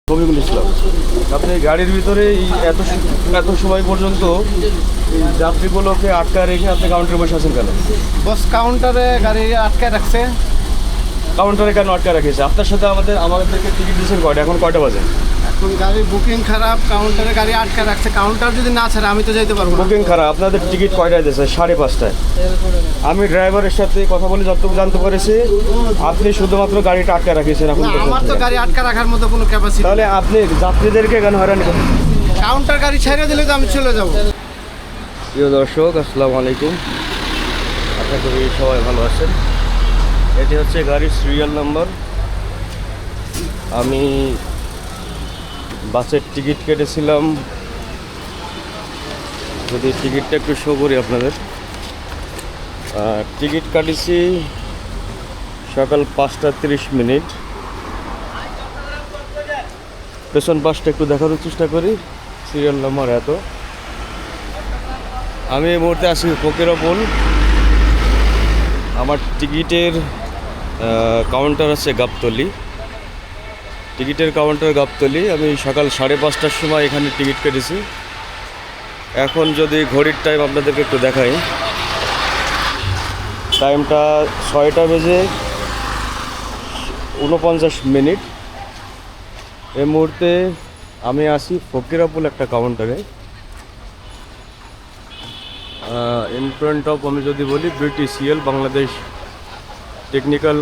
শফিকুল ইসলাম। আপনি গাড়ির ভিতরে এত সময় পর্যন্ত এই যাত্রীগুলোকে আটকা রেখে আপনি কাউন্টারে বসে আছেন কেন? বস কাউন্টারে গাড়ি আটকায় রাখছে। কাউন্টারে কেন আটকা রেখেছে? আপনার সাথে আমাদেরকে টিকিট দিয়েছেন কয়টা? এখন কয়টা বাজে? এখন গাড়ি বুকিং খারাপ, কাউন্টারে গাড়ি আটকায় রাখছে। কাউন্টার যদি না ছাড়ে আমি তো যাইতে পারবো না। বুকিং খারাপ, আপনাদের টিকিট কয়টায় দিয়েছে? 5:30টায়। আমি ড্রাইভারের সাথে কথা বলে যতটুকু জানতে পেরেছি আপনি শুধুমাত্র গাড়িটা আটকা রাখিয়েছেন। এখন না, আমার তো গাড়ি আটকা রাখার মতো কোনো ক্যাপাসিটি। তাহলে আপনি যাত্রীদেরকে কেন হয়রানি করেন? কাউন্টার গাড়ি ছেড়ে দিলে তো আমি চলে যাব। প্রিয় দর্শক, আসসালামু আলাইকুম। আশা করি সবাই ভালো আছেন। এটি হচ্ছে গাড়ির সিরিয়াল নাম্বার। আমি বাসের টিকিট কেটেছিলাম, যদি টিকিটটা একটু শো করি আপনাদের। টিকিট কাটিছি সকাল 5:30। পেছন পাশটা একটু দেখানোর চেষ্টা করি। সিরিয়াল নাম্বার এত। আমি এই মুহূর্তে আছি ফকিরাপুল। আমার টিকিটের কাউন্টার আছে গাবতলী। টিকিটের কাউন্টার গাবতলী। আমি সকাল 5:30টার সময় এখানে টিকিট কেটেছি। এখন যদি ঘড়ির টাইম আপনাদেরকে একটু দেখাই, টাইমটা 6:49। এই মুহূর্তে আমি আছি ফকিরাপুল একটা কাউন্টারে। ইন ফ্রন্ট অফ আমি যদি বলি BTCL, Bangladesh technical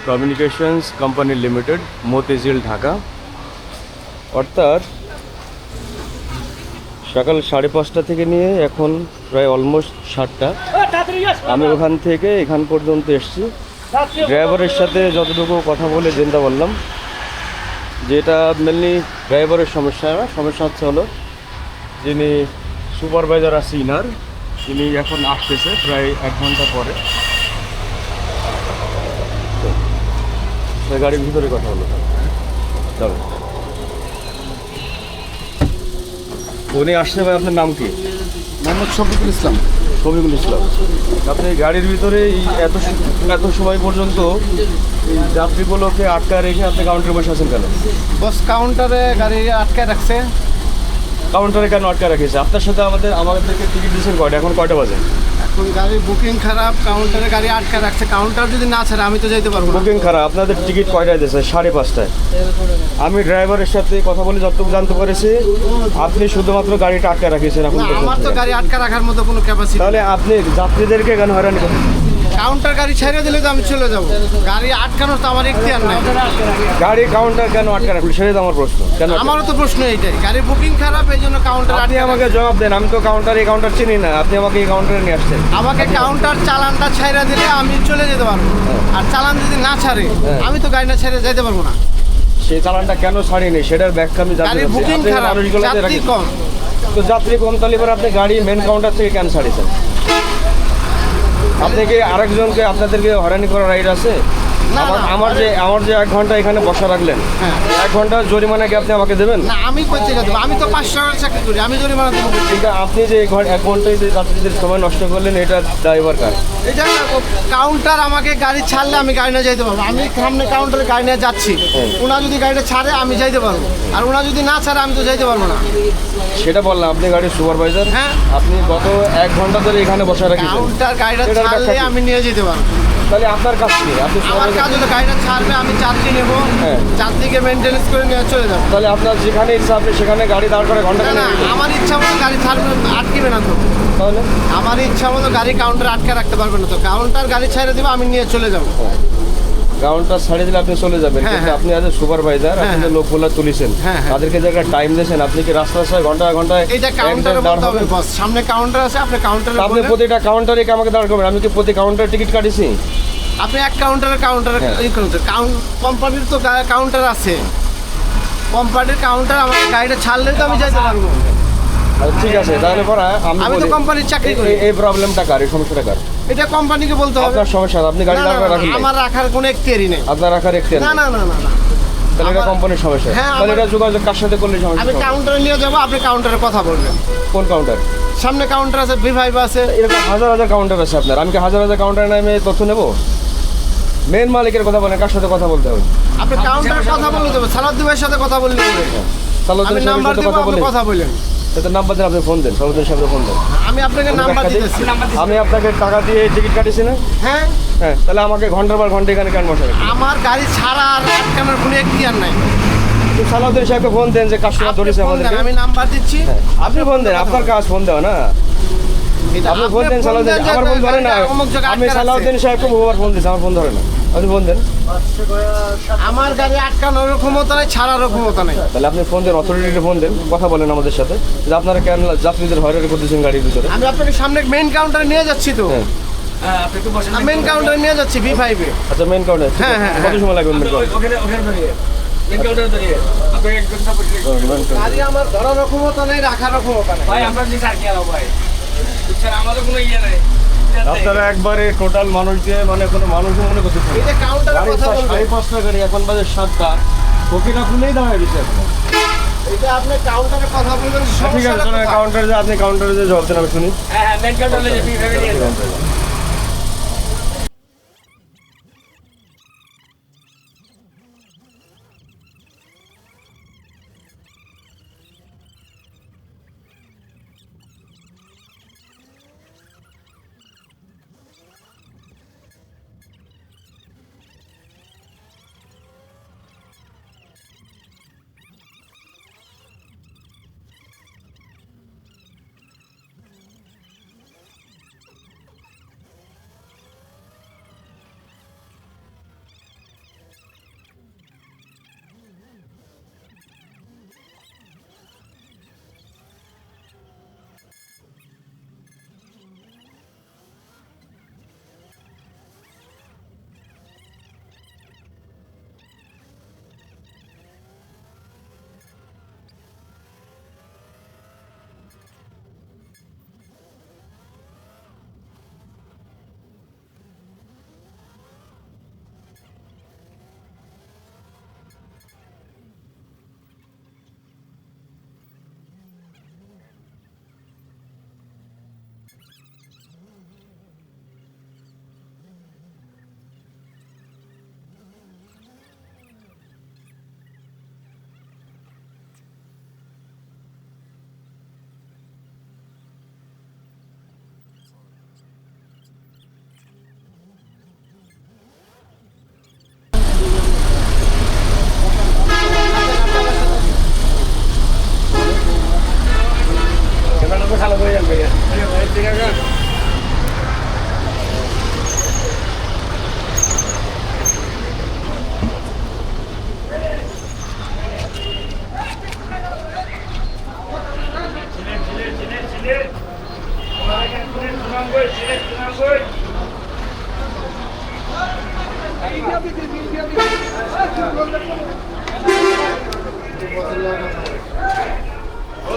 communications company limited, Motijheel, Dhaka. অর্থাৎ সকাল 5:30 থেকে নিয়ে এখন প্রায় অলমোস্ট 7টা। আমি ওখান থেকে এখান পর্যন্ত এসেছি। ড্রাইভারের সাথে যতটুকু কথা বলে চিন্তা করলাম যেটা মেনলি ড্রাইভারের সমস্যা না, সমস্যা হলো যিনি সুপারভাইজার আছে ইনার, তিনি এখন আসতেছে প্রায় 1 ঘন্টা পরে। গাড়ির ভিতরে কথা হলো। চলো, উনি আসছে। ভাই, আপনার নাম কি? মোহাম্মদ শফিকুল ইসলাম। শফিকুল ইসলাম। আপনি গাড়ির ভিতরে এত সময় পর্যন্ত এই যাত্রীগুলোকে আটকা রেখে আপনি কাউন্টারে বসে আছেন কেন? বস কাউন্টারে গাড়ি আটকায় রাখছে। কাউন্টারে কেন আটকা রেখেছে? আপনার সাথে আমাদেরকে টিকিট দিয়েছেন কয়টা? এখন কয়টা বাজে? এখন গাড়ি বুকিং খারাপ, কাউন্টারে গাড়ি আটকায় রাখছে। কাউন্টার যদি না ছাড়ে আমি তো যাইতে পারবো না। বুকিং খারাপ, আপনাদের টিকিট কয়টায় দিয়েছে? 5:30টায়। আমি ড্রাইভারের সাথে কথা বলে যতটুকু জানতে পেরেছি আপনি শুধুমাত্র গাড়িটা আটকা রাখিয়েছেন। এখন না, আমার তো গাড়ি আটকা রাখার মতো কোনো ক্যাপাসিটি। তাহলে আপনি যাত্রীদেরকে কেন হয়রানি করেন? কাউন্টার গাড়ি ছেড়ে দিলে তো আমি চলে যাব। গাড়ি আটকানোর তো আমার ইখতিয়ার নাই। গাড়ি কাউন্টার কেন আটকা রাখবেন সেটাই তো আমার প্রশ্ন। কেন? আমারও তো প্রশ্ন এইটাই, গাড়ি বুকিং খারাপ এই জন্য কাউন্টার আপনি আমাকে জবাব দেন। আমি তো এই কাউন্টার চিনি না, আপনি আমাকে এই কাউন্টারে নিয়ে আসছেন। আমাকে কাউন্টার চালানটা ছেড়ে দিলে আমি চলে যেতে পারবো। আর চালান যদি না ছাড়ে আমি তো গাড়িটা ছেড়ে যেতে পারবো না। সেই চালানটা কেন ছাড়িনি সেটার ব্যাখ্যা আমি জানি। গাড়ি বুকিং খারাপ, যাত্রী কম। তো যাত্রী কম, তাহলে এবার আপনি গাড়ি মেন কাউন্টার থেকে কেন ছাড়িয়েছেন? আপনি কি আরেকজনকে আপনাদেরকে হয়রানি করার রাইট আছে? না, আমার যে 1 ঘন্টা এখানে বসা রাখলেন, হ্যাঁ। 1 ঘন্টার জরিমানা কি আপনি আমাকে দেবেন? না, আমি কই থেকে দেবো? আমি তো 500 টাকার চাকরি করি, আমি জরিমানা দেবো। কিন্তু আপনি যে 1 ঘন্টায় যে যাত্রীদের সময় নষ্ট করলেন, এটা ড্রাইভার কার? এটা কাউন্টার আমাকে গাড়ি ছাড়লে আমি গাড়ি নিয়ে যাইতে পারবো। আমি সামনে কাউন্টারে গাড়ি নিয়ে যাচ্ছি, ওনা যদি গাড়িটা ছাড়ে আমি যাইতে পারবো। আর ওনা যদি না ছাড়ে আমি তো যাইতে পারবো না। সেটা বললাম, আপনি গাড়ির সুপারভাইজার। হ্যাঁ। আপনি গত 1 ঘন্টা ধরে এখানে বসা রাখেছেন। কাউন্টার গাড়িটা এটার ছাড়লে ব্যাখ্যা কি? আমি নিয়ে যেতে পারবো। তাহলে আপনার কাজ কি? আপনি আমার কাজ হলো গাড়িটা ছাড়বে, আমি যাত্রী নেবো, হ্যাঁ। যাত্রীকে মেনটেনেন্স করে নিয়ে চলে যাবো। তাহলে আপনার যেখানে ইচ্ছা আপনি সেখানে গাড়ি দাঁড় করে ঘন্টা না, না, আমার ইচ্ছা মতো গাড়ি ছাড়বে, আটকিবে না তো। তাহলে আমার ইচ্ছা মতো গাড়ি কাউন্টার আটকে রাখতে পারবে না তো। কাউন্টার গাড়ি ছেড়ে দেবো, আমি নিয়ে চলে যাবো। কাউন্টার ছাড়িয়ে দিলে আপনি চলে যাবেন। হ্যাঁ, কিন্তু হ্যাঁ। আপনি আজ সুপারভাইজার, আপনি যে লোকগুলো তুলেছেন হ্যাঁ, হ্যাঁ। তাদেরকে যে একটা টাইম দিয়েছেন, আপনি কি রাস্তায় ঘন্টায় এইটা কাউন্টারে বলতে হবে বস, সামনে কাউন্টার আছে, আপনি কাউন্টারে আপনি বলবেন। প্রতিটা কাউন্টারে আমাকে দাঁড় করবেন। আমি কি প্রতি কাউন্টারে টিকিট কাটিছি? আপনি এক কাউন্টারে হ্যাঁ। কোম্পানির তো কাউন্টার আছে, কোম্পানির কাউন্টার আমাকে গাড়িটা ছাড়লে তো আমি যেতে পারবো। আচ্ছা, ঠিক আছে। তাহলে পরে আমি তো কোম্পানির চাকরি করি। এই প্রবলেমটা কার? এই সমস্যাটা কার? এটা কোম্পানিকে বলতে হবে। আপনার সমস্যা, আপনি গাড়ি না, দাঁড় করে না, রাখেন নাই। আমার রাখার কোনো এখতিয়ারই নেই। আপনার রাখার একটি না, না, না, না, না। তাহলে এটা আমার- কোম্পানির সমস্যা। হ্যাঁ, তাহলে আমার- এটা যোগাযোগ কার সাথে করলে সমস্যা? আমি কাউন্টারে নিয়ে যাবো, আপনি কাউন্টারে কথা বলবেন। কোন কাউন্টার? সামনে কাউন্টার আছে, V5 আছে। এরকম হাজার কাউন্টার আছে আপনার। আমি কি হাজার কাউন্টারে নামে তথ্য নেব? মেন মালিকের কথা বলেন, কার সাথে কথা বলতে হবে? আপনি কাউন্টারের কথা বললে দেবো, সালাউদ্দিন ভাইয়ের সাথে কথা বললে হবে। সালাউদ্দিন আমি সাহেবের নাম্বার সাথে দেবো, কথা আপনি বলে কথা বললেন। সেটা নাম্বার দেন, আপনি ফোন দেন, সালাউদ্দিন সাহেবের ফোন দেন। আমি আপনাকে নাম্বার দিতেছি। আমি আপনাকে টাকা দিয়ে টিকিট কাটিছি না? হ্যাঁ, হ্যাঁ, তাহলে আমাকে ঘন্টার পর ঘন্টা এখানে কেন বসে রাখেন? আমার গাড়ি ছাড়া আর আটকানোর কোনো এখতিয়ার নাই। তো সালাউদ্দিন সাহেবকে ফোন দেন যে কাস্টমার আপনি ধরেছে ফোন দেন, আমাদেরকে। আমি নাম্বার দিচ্ছি। হ্যাঁ, আপনি ফোন দেন, আপনার কাজ ফোন দেওয়া না। এটা আপনি ফোন দেন সালাউদ্দিন, যে আমার ফোন ধরে না। গাড়িটা অমুক জায়গায় আমি আটকা রাখছে। সালাউদ্দিন সাহেবকে বহুবার ফোন দিচ্ছি, আমার ফোন ধরে না। আপনি ফোন দেন। আমার গাড়ি আটকানোর ক্ষমতা নাই, ছাড়ারও ক্ষমতা নাই। তাহলে আপনি ফোন দেন, অথরিটিতে ফোন দেন, কথা বলেন আমাদের সাথে যে আপনারা কেন যাত্রীদের হয়রানি করতেছেন গাড়ির ভিতরে। আমি আপনাকে সামনে মেইন কাউন্টারে নিয়ে যাচ্ছি তো। হ্যাঁ। মেইন কাউন্টারে নিয়ে যাচ্ছি B5 এ। আচ্ছা, মেন কাউন্টার। হ্যাঁ, হ্যাঁ, কত সময় লাগবে মেন কাউন্টার? গাড়ি আমার ধরারও ক্ষমতা নাই, রাখারও ক্ষমতা নাই। আপনারা একবারে টোটাল মানুষ দিয়ে মানে কোনো মানুষও মনে করতেছেন এই যে কাউন্টারে কথা বলবেন, 5:30 গাড়ি, এখন বাজে 7টা, ফকিরা খুলেই দাঁড়ায় দিচ্ছে এখন। এটা আপনি কাউন্টারে কথা বলবেন। ঠিক আছে, চলেন কাউন্টারে যে আপনি কাউন্টারে যে জবাব দেন, আমি শুনি।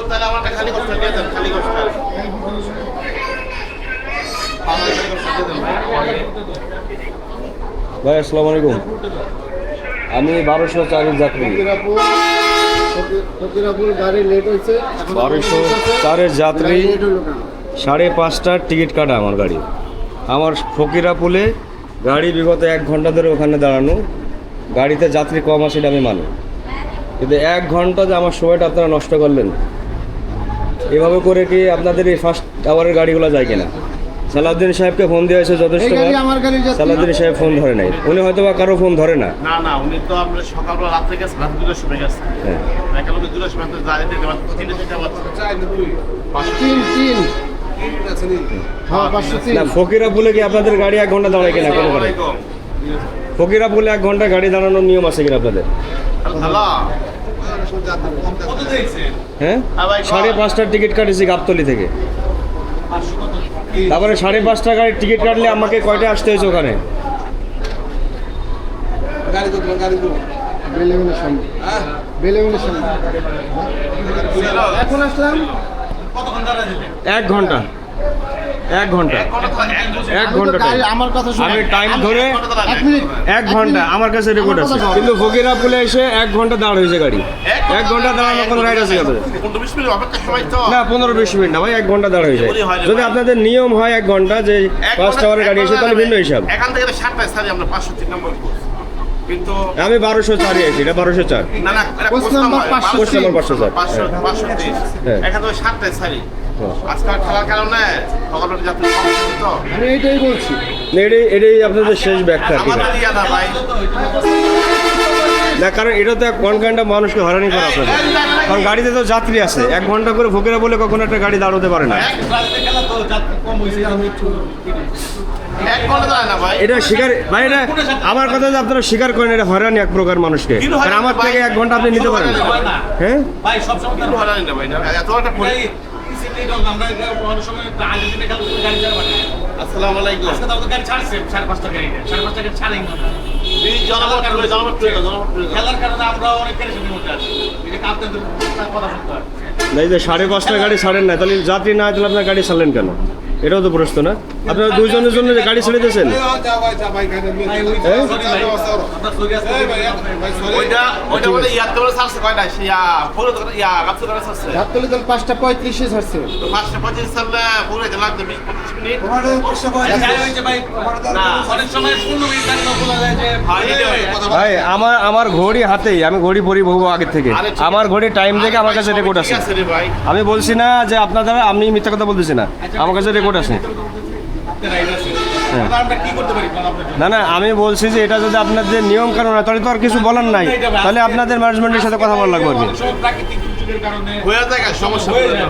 তাহলে আমাকে খালি গোষ্ঠ দিয়ে দেন, খালি গোষ্ঠ। ভাই আসসালামু আলাইকুম, আমি 1204 যাত্রী। ফকিরাপুর গাড়ি লেট হয়েছে। 1204 যাত্রী, 5:30টার টিকিট কাটা আমার গাড়ি। আমার ফকিরাপুলে গাড়ি বিগত 1 ঘন্টা ধরে ওখানে দাঁড়ানো, গাড়িতে যাত্রী কম আছে এটা আমি মানি, কিন্তু 1 ঘন্টা যে আমার সময়টা আপনারা নষ্ট করলেন, এভাবে করে কি আপনাদের এই ফার্স্ট আওয়ারের গাড়িগুলো যায় কিনা? সালাউদ্দিন সাহেবকে ফোন দেওয়া হয়েছে যথেষ্ট, সালাউদ্দিন সাহেব ফোন ধরে নাই, উনি হয়তো বা কারো ফোন ধরে না। না না, উনি তো আমরা সকালবেলা রাত্রে গেছে, রাত 2টার সময় গেছে। হ্যাঁ, একেলগে 2টার সময় তো গাড়ি থেকে 3:00 না ফকিরাপুলে কি আপনাদের গাড়ি 1 ঘন্টা দাঁড়ায় কিনা? কোনো গাড়ি ফকিরাপুলে 1 ঘন্টা গাড়ি দাঁড়ানোর নিয়ম আছে কিনা আপনাদের? হ্যাঁ, 5:30টার টিকিট কাটেছি গাবতলি থেকে, তারপরে 5:30টা গাড়ির টিকিট কাটলে আমাকে কয়টায় আসতে হয়েছে ওখানে? এখন আসলাম। 1 ঘন্টা 1 ঘন্টা এক 1 ঘন্টা time। আমার কথা শুনুন আমি টাইম ধরে এক মিনিট 1 ঘন্টা আমার কাছে রেকর্ড আছে, কিন্তু ফকিরাপুলে এসে 1 ঘন্টা দাঁড় হয়েছে গাড়ি। 1 ঘন্টা দাঁড়ানো কোনো রাইড আছে আপনাদের? 15-20 মিনিট অপেক্ষা সময় তো না 15-20 মিনিট না ভাই, 1 ঘন্টা দাঁড় হয়ে যায়। যদি আপনাদের নিয়ম হয় 1 ঘন্টা যে 5 আওয়ারের গাড়ি এসে, তাহলে ভিন্ন হিসাব। এখান থেকে 7টায় ছাড়ি আমরা 503 নম্বর কোর্স, কিন্তু আমি 1204 আছি, এটা 1204। না না এটা কোর্স নাম্বার 503 কোর্স নাম্বার 504। 530 হ্যাঁ। এখান থেকে 7টায় ছাড়ি। হ্যাঁ। আজকাল খেলার কারণে সকালবেলা যাত্রী কম ছিল তো আমি এইটাই বলছি। এটাই আপনাদের শেষ ব্যাখ্যা আর কি। আমাদের ইয়া না ভাই, না কারণ এটা তো কোন ঘন্টা মানুষকে হয়রানি করে আপনাদের, কারণ গাড়িতে তো যাত্রী আছে। 1 ঘন্টা করে ফকিরা বলে কখনো একটা গাড়ি দাঁড়াতে পারে না। 1 ঘন্টা দাঁড়ায় না ভাই। এটা স্বীকার ভাই, এটা আমার কথা যে আপনারা স্বীকার করেন, এটা হয়রানি এক প্রকার মানুষকে। কিন্তু কারণ আমার থেকে 1 ঘন্টা আপনি নিতে পারেন না। হ্যাঁ ভাই সবসময় কিন্তু ভালো না ভাই, এত একটা ভাই আমরা অনেক সময় আগে দিনে খেলা গাড়ি ছাড়া আসসালামু আলাইকুম। আজকে তো গাড়ি ছাড়ছে 5:30 গাড়ি 5:30 গাড়ি ছাড়েই না জনমত খেলার কারণে আমরা অনেক পেরেশানির মধ্যে আছি। এটা আপনাদের কথা শুনতে হয়। না, এই যে 5:30 গাড়ি ছাড়েন না, তাহলে যাত্রী না হয় তাহলে আপনার গাড়ি ছাড়লেন কেন? এটাও তো প্রশ্ন না? আপনারা দুইজনের জন্য যে গাড়ি ছেড়ে দিয়েছেন। ভাই ওই হ্যাঁ? সরি ভাই আপনার সরি আছে ওইটা বলে ইয়াতে বলে ছাড়ছে কয়টা ইয়া পুরো ইয়া গাছু করে ছাড়ছে গাবতলী দল 5:35 ছাড়ছে। 5:25 সালে পুরো লাগবে 20-25 মিনিট। ভাই না অনেক সময় 15 মিনিট গাড়ি না খোলা যায় যে ভাই ভাই আমার ঘড়ি হাতেই, আমি ঘড়ি পরি বহু আগে থেকে। আমার ঘড়ি টাইম দেখে আমার কাছে রেকর্ড আছে। ঠিক আছে রে ভাই। আমি বলছি না যে আপনাদের, আমি মিথ্যা কথা বলতেছি না, আমার কাছে রেকর্ড আছে। হ্যাঁ। আমরা কি করতে পারি আপনাদের জন্য? না না, আমি বলছি যে এটা যদি আপনাদের নিয়ম কানুন হয়, তাহলে তো আর কিছু বলার নাই। তাহলে আপনাদের ম্যানেজমেন্টের সাথে কথা বলা লাগবে আর কি। অনেক সময় প্রাকৃতিক দুর্যোগের কারণে হয়ে যায় সমস্যা হয়ে যায়।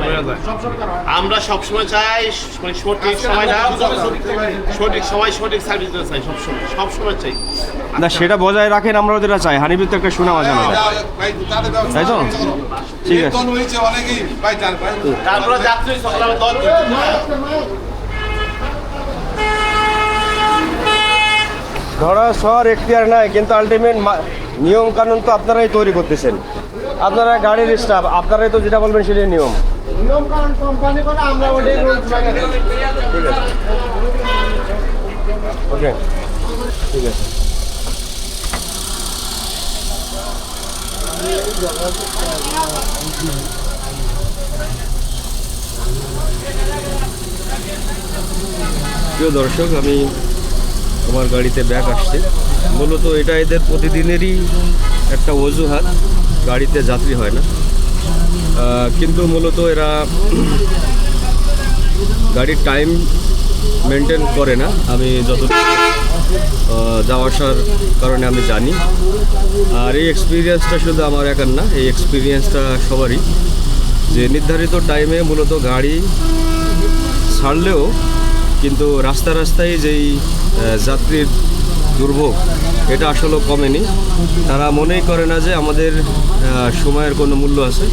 আমরা সবসময় চাই মানে সঠিক সময় না, সঠিক সময় সঠিক সার্ভিস দিতে চাই, সবসময় চাই। না সেটা বজায় রাখেন, আমরা ওদের চাই। হানিফির তো একটা শোনা আছে আমাদের, তাই তো? ঠিক আছে। তারপরে যাত্রী সকালে 10 ধরা শহর এখতিয়ার নাই, কিন্তু আলটিমেট নিয়ম কানুন তো আপনারাই তৈরি করতেছেন। আপনারা গাড়ির স্টাফ, আপনারাই তো যেটা বলবেন সেটাই নিয়ম। নিয়ম কানুন কোম্পানি করে আমরা ওটাই রুলস মেনে চলি। ঠিক আছে, ওকে, ঠিক আছে। প্রিয় দর্শক, আমি আমার গাড়িতে ব্যাগ আসছে। মূলত এটা এদের প্রতিদিনেরই একটা অজুহাত, গাড়িতে যাত্রী হয় না। কিন্তু মূলত এরা গাড়ির টাইম মেনটেন করে না। আমি যতটুকু যাওয়া আসার কারণে আমি জানি। আর এই এক্সপিরিয়েন্সটা শুধু আমার একার না, এই এক্সপিরিয়েন্সটা সবারই, যে নির্ধারিত টাইমে মূলত গাড়ি ছাড়লেও কিন্তু রাস্তায় যেই যাত্রীর দুর্ভোগ, এটা আসলে কমেনি। তারা মনেই করে না যে আমাদের সময়ের কোনো মূল্য আছে।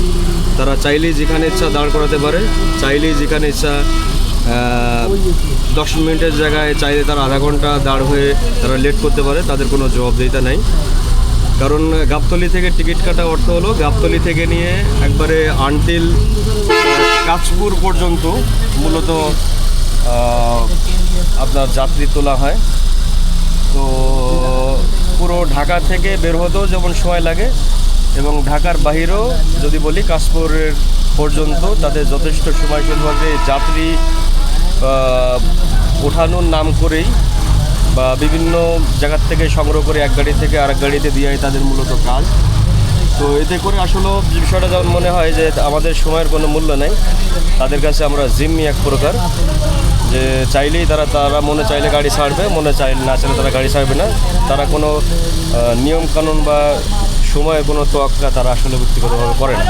তারা চাইলেই যেখানে ইচ্ছা দাঁড় করাতে পারে, চাইলেই যেখানে ইচ্ছা 10 মিনিটের জায়গায় চাইলে তারা আধা ঘন্টা দাঁড় হয়ে তারা লেট করতে পারে। তাদের কোনো জবাবদিহিতা নাই। কারণ গাবতলী থেকে টিকিট কাটা অর্থ হলো গাবতলী থেকে নিয়ে একবারে আনটিল কাঁচপুর পর্যন্ত মূলত আপনার যাত্রী তোলা হয়। তো পুরো ঢাকা থেকে বের হতেও যেমন সময় লাগে, এবং ঢাকার বাহিরেও যদি বলি কাশপুরের পর্যন্ত তাদের যথেষ্ট সময়সীমাভাবে যাত্রী ওঠানোর নাম করেই বা বিভিন্ন জায়গার থেকে সংগ্রহ করে এক গাড়ি থেকে আরেক গাড়িতে দিয়েই তাদের মূলত কাজ। তো এতে করে আসলে বিষয়টা যেমন মনে হয় যে আমাদের সময়ের কোনো মূল্য নেই। তাদের কাছে আমরা জিম্মি এক প্রকার, যে চাইলেই তারা মনে চাইলে গাড়ি ছাড়বে, মনে চাইলে না চাইলে তারা গাড়ি ছাড়বে না। তারা কোনো নিয়ম কানুন বা সময়ের কোনো তোয়াক্কা তারা আসলে ব্যক্তিগতভাবে করে না।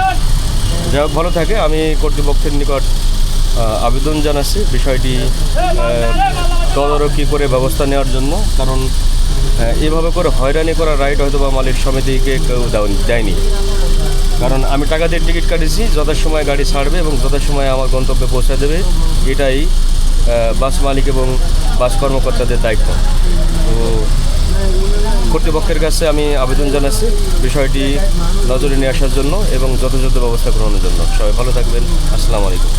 যাই হোক, ভালো থাকে। আমি কর্তৃপক্ষের নিকট আবেদন জানাচ্ছি বিষয়টি তদারকি করে ব্যবস্থা নেওয়ার জন্য। কারণ এভাবে করে হয়রানি করা রাইট হয়তো বা মালিক সমিতিকে কেউ দেয়নি। কারণ আমি টাকা দিয়ে টিকিট কাটিয়েছি, যথাসময়ে গাড়ি ছাড়বে এবং যথাসময়ে আমার গন্তব্যে পৌঁছে দেবে, এটাই বাস মালিক এবং বাস কর্মকর্তাদের দায়িত্ব। তো কর্তৃপক্ষের কাছে আমি আবেদন জানাচ্ছি বিষয়টি নজরে নিয়ে আসার জন্য এবং যথাযথ ব্যবস্থা গ্রহণের জন্য। সবাই ভালো থাকবেন। আসসালামু আলাইকুম।